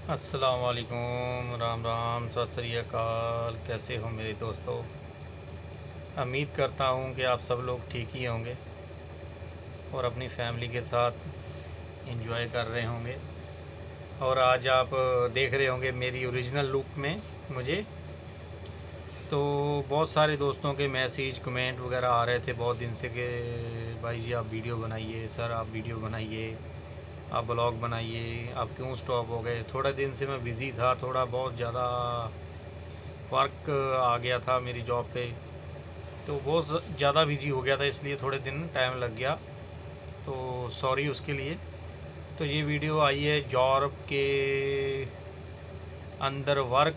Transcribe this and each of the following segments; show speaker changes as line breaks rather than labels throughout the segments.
अस्सलाम वालेकुम, राम राम, सत श्री अकाल। कैसे हो मेरे दोस्तों? उम्मीद करता हूँ कि आप सब लोग ठीक ही होंगे और अपनी फैमिली के साथ एंजॉय कर रहे होंगे। और आज आप देख रहे होंगे मेरी ओरिजिनल लुक में मुझे। तो बहुत सारे दोस्तों के मैसेज कमेंट वगैरह आ रहे थे बहुत दिन से कि भाई जी आप वीडियो बनाइए, सर आप वीडियो बनाइए, आप ब्लॉग बनाइए, आप क्यों स्टॉप हो गए। थोड़ा दिन से मैं बिज़ी था, थोड़ा बहुत ज़्यादा वर्क आ गया था मेरी जॉब पे, तो बहुत ज़्यादा बिजी हो गया था, इसलिए थोड़े दिन टाइम लग गया, तो सॉरी उसके लिए। तो ये वीडियो आई है जॉब के अंदर वर्क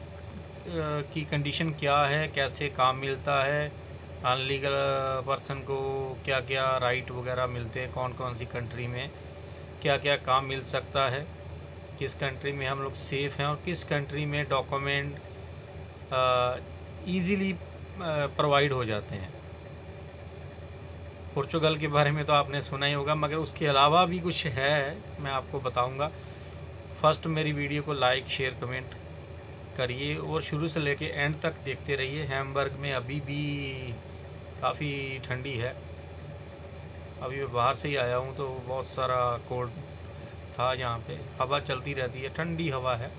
की कंडीशन क्या है, कैसे काम मिलता है, अनलीगल पर्सन को क्या क्या राइट वगैरह मिलते हैं, कौन कौन सी कंट्री में क्या क्या काम मिल सकता है, किस कंट्री में हम लोग सेफ़ हैं और किस कंट्री में डॉक्यूमेंट ईज़िली प्रोवाइड हो जाते हैं। पुर्तगाल के बारे में तो आपने सुना ही होगा, मगर उसके अलावा भी कुछ है, मैं आपको बताऊंगा। फर्स्ट मेरी वीडियो को लाइक शेयर कमेंट करिए और शुरू से लेके एंड तक देखते रहिए। हैम्बर्ग में अभी भी काफ़ी ठंडी है। अभी मैं बाहर से ही आया हूँ तो बहुत सारा कोल्ड था यहाँ पे। हवा चलती रहती है, ठंडी हवा है।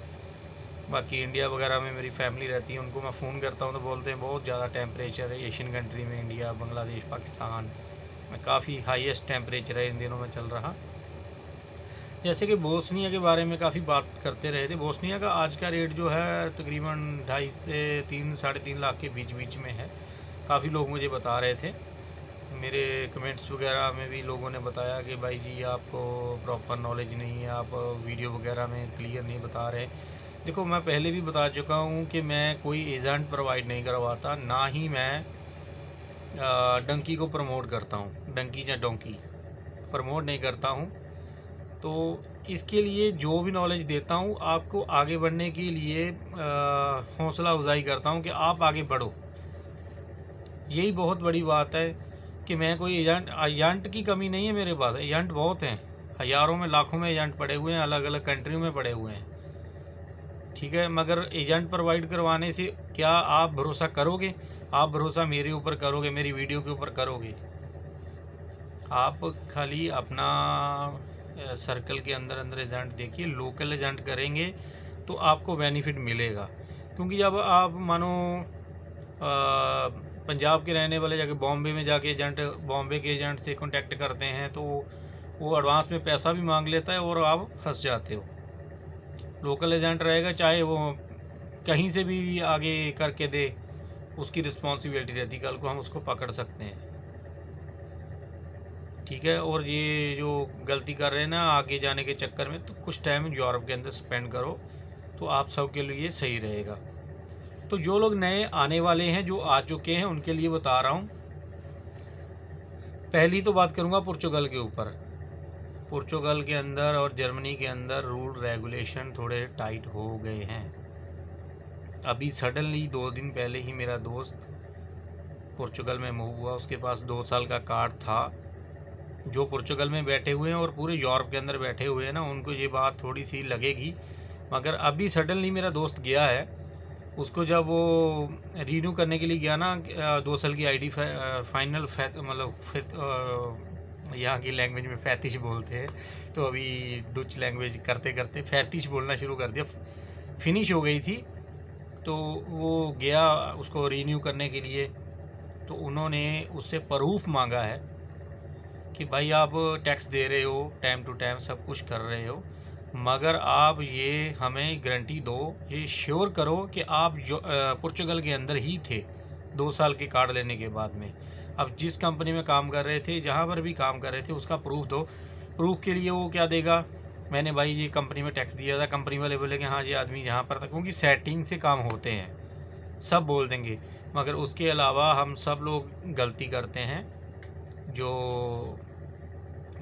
बाकी इंडिया वगैरह में मेरी फैमिली रहती है, उनको मैं फ़ोन करता हूँ तो बोलते हैं बहुत ज़्यादा टेम्परेचर है एशियन कंट्री में, इंडिया बांग्लादेश पाकिस्तान में काफ़ी हाईएस्ट टेम्परेचर है इन दिनों में चल रहा। जैसे कि बोस्निया के बारे में काफ़ी बात करते रहे थे। बोस्निया का आज का रेट जो है तकरीबन 2.5 से 3 साढ़े 3 लाख के बीच बीच में है। काफ़ी लोग मुझे बता रहे थे, मेरे कमेंट्स वगैरह में भी लोगों ने बताया कि भाई जी आपको प्रॉपर नॉलेज नहीं है, आप वीडियो वगैरह में क्लियर नहीं बता रहे। देखो, मैं पहले भी बता चुका हूँ कि मैं कोई एजेंट प्रोवाइड नहीं करवाता, ना ही मैं डंकी को प्रमोट करता हूँ। डंकी या डोंकी प्रमोट नहीं करता हूँ। तो इसके लिए जो भी नॉलेज देता हूँ आपको आगे बढ़ने के लिए हौसला अफजाई करता हूँ कि आप आगे बढ़ो। यही बहुत बड़ी बात है कि मैं कोई एजेंट की कमी नहीं है मेरे पास। एजेंट बहुत हैं, हज़ारों में लाखों में एजेंट पड़े हुए हैं, अलग अलग कंट्रियों में पड़े हुए हैं, ठीक है। मगर एजेंट प्रोवाइड करवाने से क्या आप भरोसा करोगे? आप भरोसा मेरे ऊपर करोगे, मेरी वीडियो के ऊपर करोगे? आप खाली अपना सर्कल के अंदर अंदर एजेंट देखिए। लोकल एजेंट करेंगे तो आपको बेनिफिट मिलेगा, क्योंकि जब आप मानो पंजाब के रहने वाले जाके बॉम्बे में जाके एजेंट, बॉम्बे के एजेंट से कांटेक्ट करते हैं तो वो एडवांस में पैसा भी मांग लेता है और आप फंस जाते हो। लोकल एजेंट रहेगा, चाहे वो कहीं से भी आगे करके दे, उसकी रिस्पॉन्सिबिलिटी रहती, कल को हम उसको पकड़ सकते हैं, ठीक है। और ये जो गलती कर रहे हैं ना आगे जाने के चक्कर में, तो कुछ टाइम यूरोप के अंदर स्पेंड करो तो आप सब के लिए सही रहेगा। तो जो लोग नए आने वाले हैं, जो आ चुके हैं, उनके लिए बता रहा हूँ। पहली तो बात करूँगा पुर्तगाल के ऊपर। पुर्तगाल के अंदर और जर्मनी के अंदर रूल रेगुलेशन थोड़े टाइट हो गए हैं। अभी सडनली 2 दिन पहले ही मेरा दोस्त पुर्तगाल में मूव हुआ, उसके पास 2 साल का कार्ड था। जो पुर्तगाल में बैठे हुए हैं और पूरे यूरोप के अंदर बैठे हुए हैं ना, उनको ये बात थोड़ी सी लगेगी। मगर अभी सडनली मेरा दोस्त गया है, उसको जब वो रीन्यू करने के लिए गया ना, 2 साल की आईडी फाइनल मतलब यहाँ की लैंग्वेज में फैतिश बोलते हैं, तो अभी डच लैंग्वेज करते करते फैतिश बोलना शुरू कर दिया, फिनिश हो गई थी। तो वो गया उसको रीन्यू करने के लिए, तो उन्होंने उससे प्रूफ मांगा है कि भाई आप टैक्स दे रहे हो, टाइम टू टाइम सब कुछ कर रहे हो, मगर आप ये हमें गारंटी दो, ये श्योर करो कि आप जो पुर्तगाल के अंदर ही थे 2 साल के कार्ड लेने के बाद में। अब जिस कंपनी में काम कर रहे थे, जहाँ पर भी काम कर रहे थे, उसका प्रूफ दो। प्रूफ के लिए वो क्या देगा? मैंने भाई ये कंपनी में टैक्स दिया था। कंपनी वाले बोले कि हाँ ये आदमी यहाँ पर था, क्योंकि सेटिंग से काम होते हैं, सब बोल देंगे। मगर उसके अलावा हम सब लोग गलती करते हैं। जो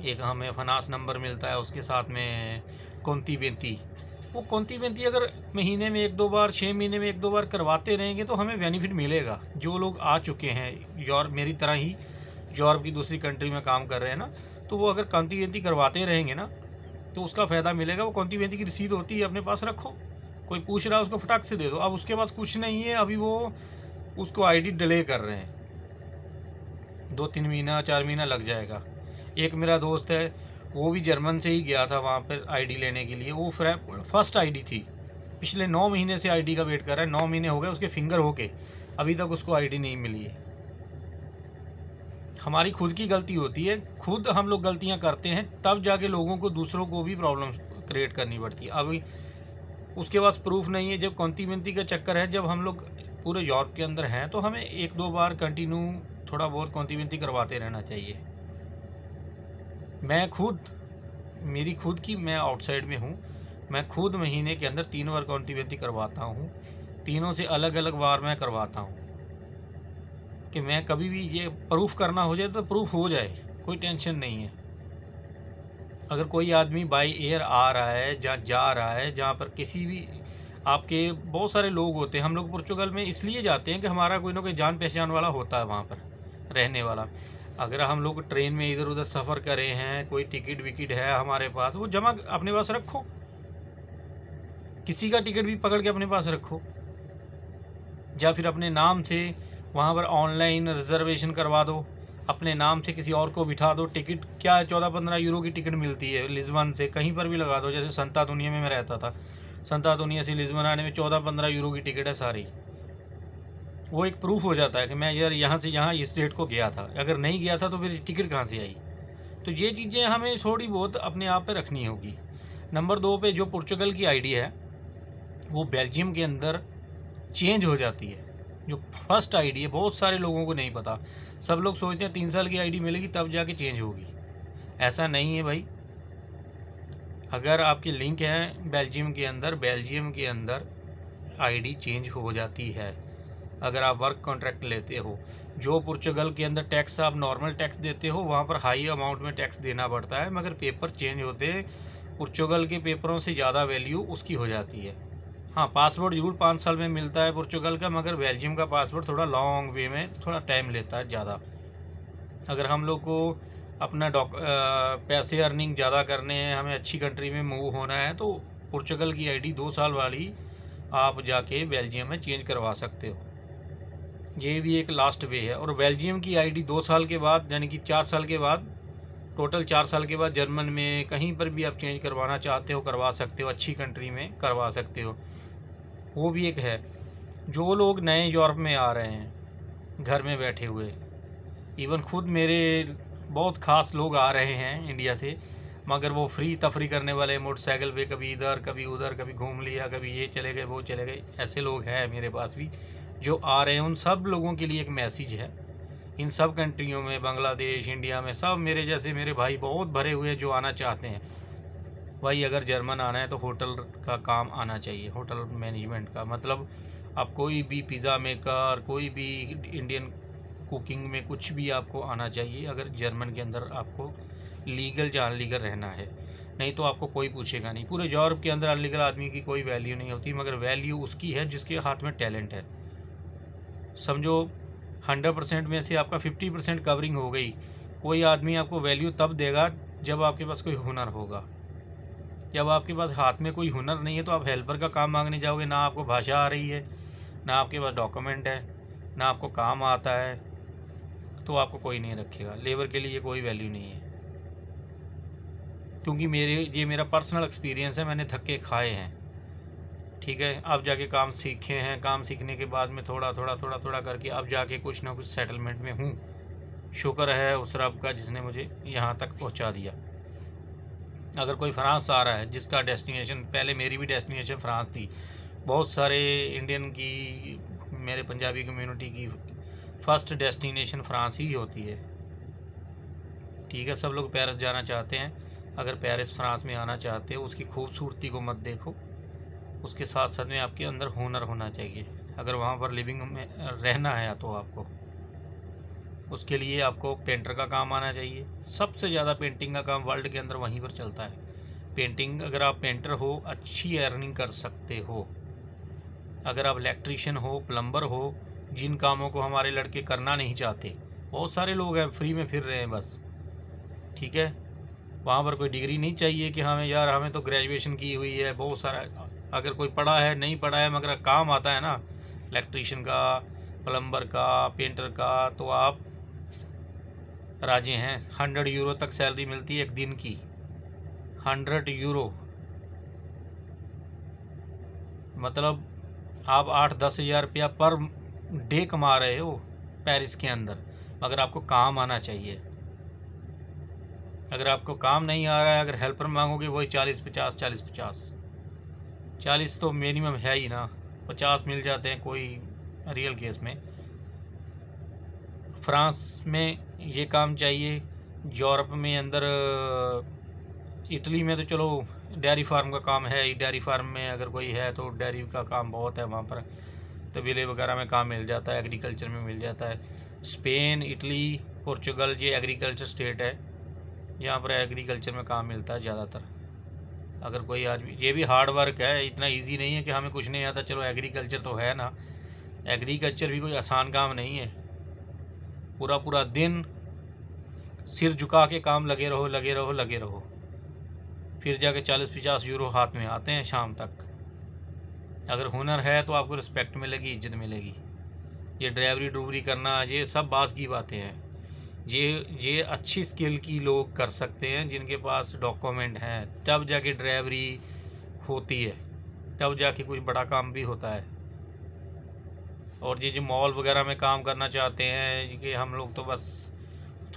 एक हमें फनास नंबर मिलता है, उसके साथ में कौंती बेंती, वो कौंती बेंती अगर महीने में 1-2 बार, 6 महीने में 1-2 बार करवाते रहेंगे तो हमें बेनिफिट मिलेगा। जो लोग आ चुके हैं यूरोप, मेरी तरह ही यूरोप की दूसरी कंट्री में काम कर रहे हैं ना, तो वो अगर कौंती बेंती करवाते रहेंगे ना, तो उसका फ़ायदा मिलेगा। वो कॉन्टिवेंती की रसीद होती है, अपने पास रखो। कोई पूछ रहा है उसको फटाक से दे दो। अब उसके पास कुछ नहीं है, अभी वो उसको आईडी डिले कर रहे हैं, 2-3 महीना 4 महीना लग जाएगा। एक मेरा दोस्त है, वो भी जर्मन से ही गया था वहाँ पर आईडी लेने के लिए। वो फर्स्ट आईडी थी, पिछले 9 महीने से आईडी का वेट कर रहा है। 9 महीने हो गए उसके फिंगर होके, अभी तक उसको आईडी नहीं मिली है। हमारी खुद की गलती होती है, खुद हम लोग गलतियाँ करते हैं, तब जाके लोगों को, दूसरों को भी प्रॉब्लम क्रिएट करनी पड़ती है। अभी उसके पास प्रूफ नहीं है। जब कॉन्टिवेंती का चक्कर है, जब हम लोग पूरे यूरोप के अंदर हैं, तो हमें 1-2 बार कंटिन्यू थोड़ा बहुत कॉन्टिवेंती करवाते रहना चाहिए। मैं खुद, मेरी खुद की, मैं आउटसाइड में हूँ, मैं खुद महीने के अंदर 3 बार कॉन्टिवेंती करवाता हूँ। तीनों से अलग अलग बार मैं करवाता हूँ कि मैं कभी भी ये प्रूफ करना हो जाए तो प्रूफ हो जाए, कोई टेंशन नहीं है। अगर कोई आदमी बाई एयर आ रहा है, जहाँ जा रहा है, जहाँ पर किसी भी आपके बहुत सारे लोग होते हैं। हम लोग पुर्तगाल में इसलिए जाते हैं कि हमारा कोई ना कोई जान पहचान वाला होता है वहाँ पर रहने वाला। अगर हम लोग ट्रेन में इधर उधर सफ़र करे हैं, कोई टिकट विकट है हमारे पास, वो जमा अपने पास रखो। किसी का टिकट भी पकड़ के अपने पास रखो, या फिर अपने नाम से वहाँ पर ऑनलाइन रिजर्वेशन करवा दो, अपने नाम से किसी और को बिठा दो। टिकट क्या है, 14-15 यूरो की टिकट मिलती है लिस्बन से, कहीं पर भी लगा दो। जैसे संता दुनिया में मैं रहता था, संता दुनिया से लिस्बन आने में 14-15 यूरो की टिकट है सारी। वो एक प्रूफ हो जाता है कि मैं यार यहाँ से यहाँ इस डेट को गया था। अगर नहीं गया था तो फिर टिकट कहाँ से आई। तो ये चीज़ें हमें थोड़ी बहुत अपने आप पे रखनी होगी। नंबर 2 पे जो पुर्तगाल की आईडी है, वो बेल्जियम के अंदर चेंज हो जाती है। जो फर्स्ट आईडी है, बहुत सारे लोगों को नहीं पता। सब लोग सोचते हैं 3 साल की आईडी मिलेगी तब जाके चेंज होगी। ऐसा नहीं है भाई। अगर आपकी लिंक है बेल्जियम के अंदर आईडी चेंज हो जाती है। अगर आप वर्क कॉन्ट्रैक्ट लेते हो, जो पुर्तगाल के अंदर टैक्स आप नॉर्मल टैक्स देते हो, वहाँ पर हाई अमाउंट में टैक्स देना पड़ता है। मगर पेपर चेंज होते हैं, पुर्तगाल के पेपरों से ज़्यादा वैल्यू उसकी हो जाती है। हाँ, पासपोर्ट जरूर 5 साल में मिलता है पुर्तगाल का, मगर बेल्जियम का पासपोर्ट थोड़ा लॉन्ग वे में थोड़ा टाइम लेता है ज़्यादा। अगर हम लोग को अपना पैसे अर्निंग ज़्यादा करने हैं, हमें अच्छी कंट्री में मूव होना है, तो पुर्तगाल की आईडी 2 साल वाली आप जाके बेल्जियम में चेंज करवा सकते हो। ये भी एक लास्ट वे है। और बेल्जियम की आईडी 2 साल के बाद, यानी कि 4 साल के बाद, टोटल 4 साल के बाद जर्मन में कहीं पर भी आप चेंज करवाना चाहते हो करवा सकते हो, अच्छी कंट्री में करवा सकते हो। वो भी एक है। जो लोग नए यूरोप में आ रहे हैं घर में बैठे हुए, इवन खुद मेरे बहुत ख़ास लोग आ रहे हैं इंडिया से, मगर वो फ्री तफरी करने वाले, मोटरसाइकिल पे कभी इधर कभी उधर, कभी घूम लिया, कभी ये चले गए वो चले गए, ऐसे लोग हैं मेरे पास भी जो आ रहे हैं। उन सब लोगों के लिए एक मैसेज है। इन सब कंट्रियों में, बांग्लादेश, इंडिया में, सब मेरे जैसे मेरे भाई बहुत भरे हुए हैं जो आना चाहते हैं। भाई अगर जर्मन आना है तो होटल का काम आना चाहिए, होटल मैनेजमेंट का। मतलब आप कोई भी पिज़्ज़ा मेकर, कोई भी इंडियन कुकिंग में कुछ भी आपको आना चाहिए, अगर जर्मन के अंदर आपको लीगल या अनलीगल रहना है। नहीं तो आपको कोई पूछेगा नहीं। पूरे यूरोप के अंदर अनलीगल आदमी की कोई वैल्यू नहीं होती, मगर वैल्यू उसकी है जिसके हाथ में टैलेंट है। समझो 100% में से आपका 50% कवरिंग हो गई। कोई आदमी आपको वैल्यू तब देगा जब आपके पास कोई हुनर होगा। जब आपके पास हाथ में कोई हुनर नहीं है तो आप हेल्पर का काम मांगने जाओगे, ना आपको भाषा आ रही है, ना आपके पास डॉक्यूमेंट है, ना आपको काम आता है, तो आपको कोई नहीं रखेगा। लेबर के लिए कोई वैल्यू नहीं है। क्योंकि ये मेरा पर्सनल एक्सपीरियंस है, मैंने धक्के खाए हैं। ठीक है, अब जाके काम सीखे हैं। काम सीखने के बाद में थोड़ा थोड़ा करके अब जाके कुछ ना कुछ सेटलमेंट में हूँ। शुक्र है उस रब का जिसने मुझे यहाँ तक पहुँचा दिया। अगर कोई फ्रांस आ रहा है, जिसका डेस्टिनेशन, पहले मेरी भी डेस्टिनेशन फ्रांस थी, बहुत सारे इंडियन की, मेरे पंजाबी कम्युनिटी की फ़र्स्ट डेस्टिनेशन फ्रांस ही होती है। ठीक है, सब लोग पेरिस जाना चाहते हैं। अगर पेरिस फ्रांस में आना चाहते हो, उसकी खूबसूरती को मत देखो, उसके साथ साथ में आपके अंदर हुनर होना चाहिए। अगर वहाँ पर लिविंग में रहना है तो आपको, उसके लिए आपको पेंटर का काम आना चाहिए। सबसे ज़्यादा पेंटिंग का काम वर्ल्ड के अंदर वहीं पर चलता है। पेंटिंग, अगर आप पेंटर हो, अच्छी अर्निंग कर सकते हो। अगर आप इलेक्ट्रीशियन हो, प्लम्बर हो, जिन कामों को हमारे लड़के करना नहीं चाहते, बहुत सारे लोग हैं फ्री में फिर रहे हैं बस। ठीक है, वहाँ पर कोई डिग्री नहीं चाहिए कि हमें यार हमें तो ग्रेजुएशन की हुई है। बहुत सारा अगर कोई पढ़ा है नहीं पढ़ा है मगर काम आता है ना, इलेक्ट्रीशियन का, प्लम्बर का, पेंटर का, तो आप राजी हैं। 100 यूरो तक सैलरी मिलती है एक दिन की। 100 यूरो मतलब आप 8-10 हज़ार रुपया पर डे कमा रहे हो पेरिस के अंदर, मगर आपको काम आना चाहिए। अगर आपको काम नहीं आ रहा है, अगर हेल्पर मांगोगे वही 40-50, 40-50, 40 तो मिनिमम है ही ना, 50 मिल जाते हैं कोई रियल केस में। फ्रांस में ये काम चाहिए, यूरोप में अंदर, इटली में तो चलो डेयरी फार्म का काम है ही। डेयरी फार्म में अगर कोई है तो डेयरी का काम बहुत है वहाँ पर, तबीले वगैरह में काम मिल जाता है, एग्रीकल्चर में मिल जाता है। स्पेन, इटली, पोर्चुगल ये एग्रीकल्चर स्टेट है, यहाँ पर एग्रीकल्चर में काम मिलता है ज़्यादातर। अगर कोई आदमी, ये भी हार्ड वर्क है, इतना इजी नहीं है कि हमें कुछ नहीं आता चलो एग्रीकल्चर तो है ना। एग्रीकल्चर भी कोई आसान काम नहीं है। पूरा पूरा दिन सिर झुका के काम लगे रहो लगे रहो लगे रहो, फिर जाके 40-50 यूरो हाथ में आते हैं शाम तक। अगर हुनर है तो आपको रिस्पेक्ट मिलेगी, इज्जत मिलेगी। ये ड्राइवरी ड्रूवरी करना ये सब बात की बातें हैं। ये अच्छी स्किल की लोग कर सकते हैं जिनके पास डॉक्यूमेंट हैं, तब जाके ड्राइवरी होती है, तब जाके कुछ बड़ा काम भी होता है। और ये जो मॉल वगैरह में काम करना चाहते हैं कि हम लोग तो बस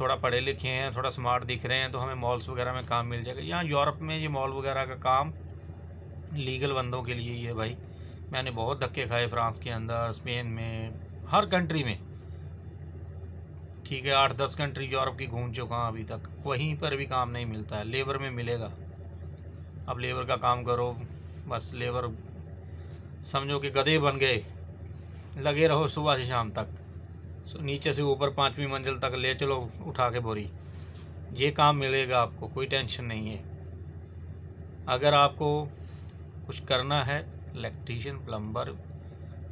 थोड़ा पढ़े लिखे हैं, थोड़ा स्मार्ट दिख रहे हैं तो हमें मॉल्स वगैरह में काम मिल जाएगा। यहाँ यूरोप में ये मॉल वगैरह का काम लीगल बंदों के लिए ही है भाई। मैंने बहुत धक्के खाए फ्रांस के अंदर, स्पेन में, हर कंट्री में। ठीक है, 8-10 कंट्री यूरोप की घूम चुका हूँ अभी तक, वहीं पर भी काम नहीं मिलता है। लेबर में मिलेगा, अब लेबर का काम करो, बस लेबर समझो कि गधे बन गए, लगे रहो सुबह से शाम तक, नीचे से ऊपर 5वीं मंजिल तक ले चलो उठा के बोरी। ये काम मिलेगा आपको, कोई टेंशन नहीं है। अगर आपको कुछ करना है, इलेक्ट्रीशियन, प्लम्बर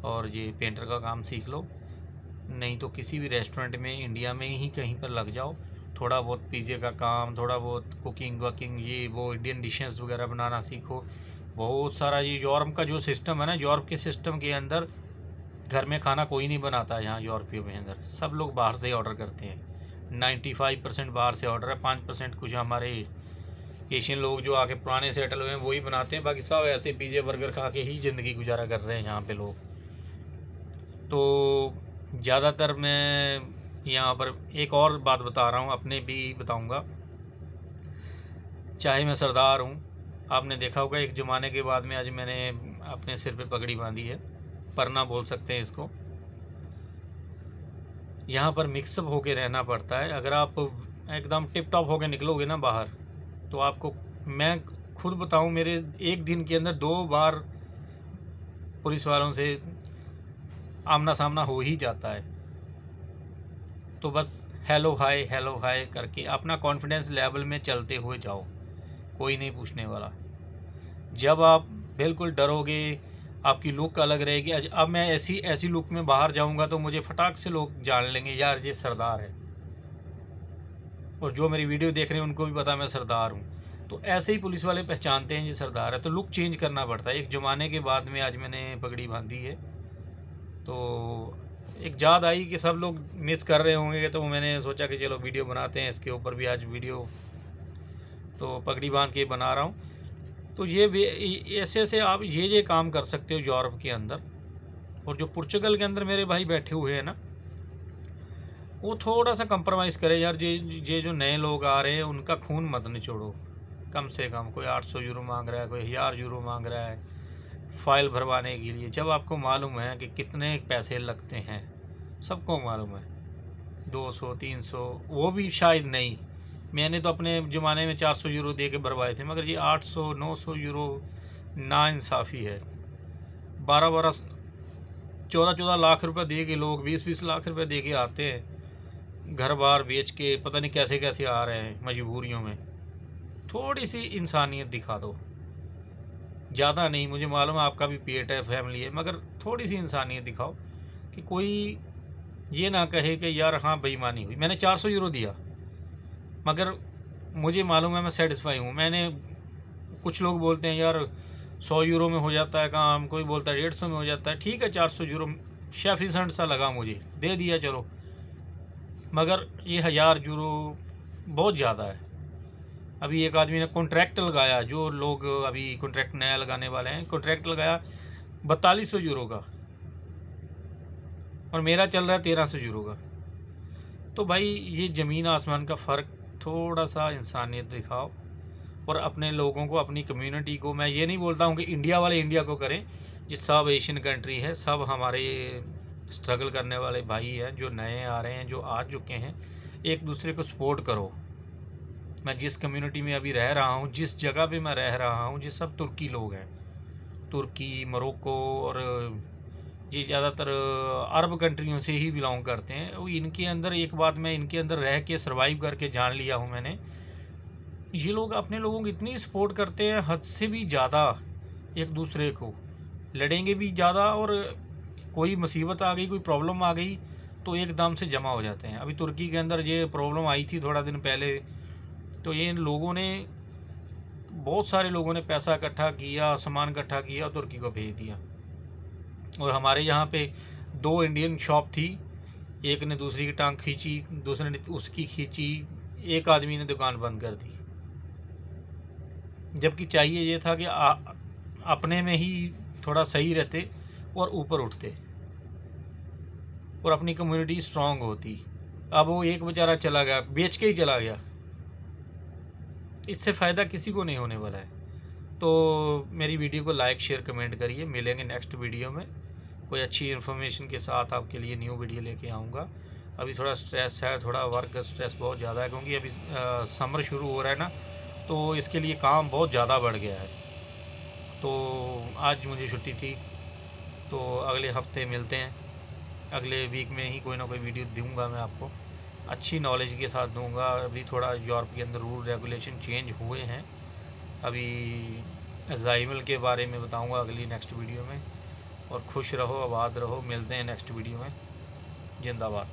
और ये पेंटर का काम सीख लो, नहीं तो किसी भी रेस्टोरेंट में इंडिया में ही कहीं पर लग जाओ। थोड़ा बहुत पिज़्ज़े का काम, थोड़ा बहुत कुकिंग वकिंग, ये वो इंडियन डिशेस वगैरह बनाना सीखो। बहुत सारा ये यूरोप का जो सिस्टम है ना, यूरोप के सिस्टम के अंदर घर में खाना कोई नहीं बनाता है। यहाँ यूरोपियों में अंदर सब लोग बाहर से ही ऑर्डर करते हैं। 95% बाहर से ऑर्डर है, 5% कुछ हमारे एशियन लोग जो आके पुराने सेटल हुए हैं वही बनाते हैं। बाकी सब ऐसे पिज़्ज़े बर्गर खा के ही ज़िंदगी गुजारा कर रहे हैं यहाँ पे लोग। तो ज़्यादातर मैं यहाँ पर एक और बात बता रहा हूँ, अपने भी बताऊँगा। चाहे मैं सरदार हूँ, आपने देखा होगा एक ज़माने के बाद में आज मैंने अपने सिर पे पगड़ी बांधी है, परना बोल सकते हैं इसको। यहाँ पर मिक्सअप होके रहना पड़ता है। अगर आप एकदम टिप टॉप होके निकलोगे ना बाहर, तो आपको, मैं खुद बताऊँ, मेरे एक दिन के अंदर 2 बार पुलिस वालों से आमना सामना हो ही जाता है। तो बस हेलो हाय करके अपना कॉन्फिडेंस लेवल में चलते हुए जाओ, कोई नहीं पूछने वाला। जब आप बिल्कुल डरोगे, आपकी लुक अलग रहेगी। अब मैं ऐसी लुक में बाहर जाऊंगा तो मुझे फटाक से लोग जान लेंगे यार ये सरदार है, और जो मेरी वीडियो देख रहे हैं उनको भी पता मैं सरदार हूँ। तो ऐसे ही पुलिस वाले पहचानते हैं ये सरदार है। तो लुक चेंज करना पड़ता है। एक ज़माने के बाद में आज मैंने पगड़ी बांधी है, तो एक याद आई कि सब लोग मिस कर रहे होंगे, तो मैंने सोचा कि चलो वीडियो बनाते हैं इसके ऊपर भी आज वीडियो, तो पगड़ी बांध के बना रहा हूँ। तो ये ऐसे आप ये काम कर सकते हो यूरोप के अंदर। और जो पुर्तगाल के अंदर मेरे भाई बैठे हुए हैं ना, वो थोड़ा सा कंप्रोमाइज़ करें यार। ये जो नए लोग आ रहे हैं उनका खून मत निचोड़ो। कम से कम कोई 800 यूरो मांग रहा है, कोई 1000 यूरो मांग रहा है फ़ाइल भरवाने के लिए। जब आपको मालूम है कि कितने पैसे लगते हैं, सबको मालूम है, 200-300, वो भी शायद नहीं। मैंने तो अपने ज़माने में 400 यूरो दे के भरवाए थे, मगर ये 800-900 यूरो नाइंसाफ़ी है। 12-12, 14-14 लाख रुपए दे के लोग 20-20 लाख रुपए दे के आते हैं, घर बार बेच के पता नहीं कैसे कैसे आ रहे हैं मजबूरियों में। थोड़ी सी इंसानियत दिखा दो, ज़्यादा नहीं, मुझे मालूम है आपका भी पेट है, फैमिली है, मगर थोड़ी सी इंसानियत दिखाओ कि कोई ये ना कहे कि यार हाँ बेईमानी हुई। मैंने 400 यूरो दिया, मगर मुझे मालूम है, मैं सेटिस्फाई हूँ। मैंने, कुछ लोग बोलते हैं यार 100 यूरो में हो जाता है काम, कोई बोलता है 150 में हो जाता है। ठीक है, 400 यूरो शेफिसेंट सा लगा, मुझे दे दिया चलो, मगर ये 1000 यूरो बहुत ज़्यादा है। अभी एक आदमी ने कॉन्ट्रैक्ट लगाया, जो लोग अभी कॉन्ट्रैक्ट नया लगाने वाले हैं, कॉन्ट्रैक्ट लगाया 4200 यूरो का, और मेरा चल रहा है 1300 यूरो का। तो भाई ये ज़मीन आसमान का फ़र्क, थोड़ा सा इंसानियत दिखाओ और अपने लोगों को, अपनी कम्युनिटी को। मैं ये नहीं बोलता हूँ कि इंडिया वाले इंडिया को करें, जिस सब एशियन कंट्री है, सब हमारे स्ट्रगल करने वाले भाई हैं, जो नए आ रहे हैं, जो आ चुके हैं, एक दूसरे को सपोर्ट करो। मैं जिस कम्युनिटी में अभी रह रहा हूँ, जिस जगह पे मैं रह रहा हूँ, ये सब तुर्की लोग हैं, तुर्की, मोरक्को, और ये ज़्यादातर अरब कंट्रियों से ही बिलोंग करते हैं। वो इनके अंदर एक बात मैं इनके अंदर रह के सर्वाइव करके जान लिया हूँ मैंने, ये लोग अपने लोगों को इतनी सपोर्ट करते हैं, हद से भी ज़्यादा। एक दूसरे को लड़ेंगे भी ज़्यादा, और कोई मुसीबत आ गई, कोई प्रॉब्लम आ गई, तो एकदम से जमा हो जाते हैं। अभी तुर्की के अंदर ये प्रॉब्लम आई थी थोड़ा दिन पहले, तो ये लोगों ने, बहुत सारे लोगों ने पैसा इकट्ठा किया, सामान इकट्ठा किया और तुर्की को भेज दिया। और हमारे यहाँ पे 2 इंडियन शॉप थी, एक ने दूसरी की टांग खींची, दूसरे ने उसकी खींची, एक आदमी ने दुकान बंद कर दी। जबकि चाहिए ये था कि अपने में ही थोड़ा सही रहते और ऊपर उठते और अपनी कम्युनिटी स्ट्रांग होती। अब वो एक बेचारा चला गया, बेच के ही चला गया, इससे फ़ायदा किसी को नहीं होने वाला है। तो मेरी वीडियो को लाइक, शेयर, कमेंट करिए। मिलेंगे नेक्स्ट वीडियो में, कोई अच्छी इन्फॉर्मेशन के साथ आपके लिए न्यू वीडियो लेके आऊँगा। अभी थोड़ा स्ट्रेस है, थोड़ा वर्क स्ट्रेस बहुत ज़्यादा है, क्योंकि अभी समर शुरू हो रहा है ना, तो इसके लिए काम बहुत ज़्यादा बढ़ गया है। तो आज मुझे छुट्टी थी, तो अगले हफ्ते मिलते हैं। अगले वीक में ही कोई ना कोई वीडियो दूंगा मैं आपको, अच्छी नॉलेज के साथ दूंगा। अभी थोड़ा यूरोप के अंदर रूल रेगुलेशन चेंज हुए हैं, अभी अज़ाइमल के बारे में बताऊंगा अगली नेक्स्ट वीडियो में। और खुश रहो, आबाद रहो, मिलते हैं नेक्स्ट वीडियो में। जिंदाबाद।